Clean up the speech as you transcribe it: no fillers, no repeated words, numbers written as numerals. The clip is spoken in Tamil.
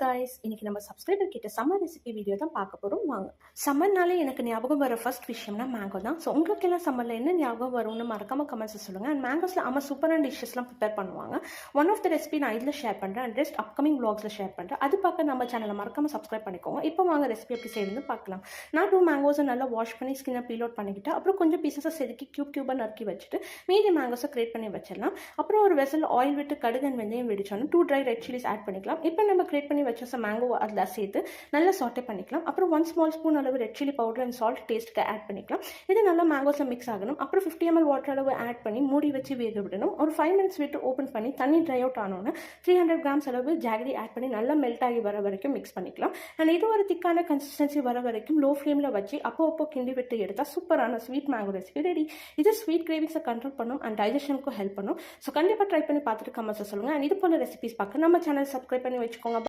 guys, இன்னைக்கு நம்ம சப்ஸ்கிரைபர் கிட்ட சம்மர் ரெசிபி வீடியோ தான் பார்க்க போறோம். வாங்க. சம்மர்னாலே எனக்கு ஞாபகம் வர ஃபர்ஸ்ட் விஷயம்னா மேங்கோ தான். ஸோ உங்களுக்கு எல்லாம் சம்மர்ல என்ன ஞாபகம் வரும்னு மறக்காம கமெண்ட்ஸ் சொல்லுங்க. அண்ட் மேங்கோஸ்ல அம்மா சூப்பரான டிஷ்ஷஸ்லாம் ப்ரிப்பேர் பண்ணுவாங்க. ஒன் ஆஃப் த ரெசிபி நான் இதில் ஷேர் பண்ணுறேன் அண்ட் ரெஸ்ட் அப்கமிங் vlogsல ஷேர் பண்ணுறேன். அது பார்க்க நம்ம சேனலை மறக்காம சப்ஸ்கிரைப் பண்ணிக்கோங்க. இப்போ வாங்க ரெசிபி எப்படி செய்யணும்னு பார்க்கலாம். நான் 2 மேங்கோஸை நல்லா வாஷ் பண்ணி ஸ்கின்னை பீல் அவுட் பண்ணிக்கிட்டு அப்புறம் கொஞ்சம் பீசஸை செதுக்கி கியூபாக நறுக்கி வச்சுட்டு மீதி மேங்கோஸை கிரேட் பண்ணி வச்சிடலாம். அப்புறம் ஒரு வெசல் ஆயில் விட்டு கடுகு and வெந்தயம் வெடிச்சோன்னு 2 ட்ரை ரெட் சில்லிஸ் ஆட் பண்ணிக்கலாம். இப்போ நம்ம கிரேட் பண்ணி வச்ச மேங்கோ அதில் சேர்த்து நல்லா சாட்டே பண்ணிக்கலாம். அப்புறம் 1 ஸ்மால் ஸ்பூன் அளவு red chilli powder and salt டேஸ்ட்டுக்கு ஆட் பண்ணிக்கலாம். இது நல்லா மேங்கோஸில் மிக்ஸ் ஆகணும். அப்புறம் 50 ml வாட்டர் அளவு ஆட் பண்ணி மூடி வச்சு வேக விடணும். ஒரு 5 minutes விட்டு ஓப்பன் பண்ணி தண்ணி ட்ரை அவுட் ஆனோன்னு 300 grams அளவு ஜாகரி ஆட் பண்ணி நல்லா மெல்ட் ஆகி வர வரைக்கும் மிக்ஸ் பண்ணிக்கலாம். அண்ட் இது ஒரு திக்கான கன்சிஸ்டன்சி வர வரைக்கும் லோ ஃப்ளேமில் வச்சு அப்போ கிண்டி விட்டு எடுத்தால் சூப்பரான ஸ்வீட் மேங்கோ ரெசிபி ரெடி. இது ஸ்வீட் கிரேவிங்ஸை கண்ட்ரோல் பண்ணும் அண்ட் டைஜஷனுக்கும் ஹெல்ப் பண்ணும். ஸோ கண்டிப்பாக ட்ரை பண்ணி பார்த்துட்டு கமெண்ட்ஸை சொல்லுங்கள். அண்ட் இது போல ரெசிபிஸ் பார்க்க நம்ம சேனல் சப்ஸ்கிரைப் பண்ணி வச்சுக்கோங்க.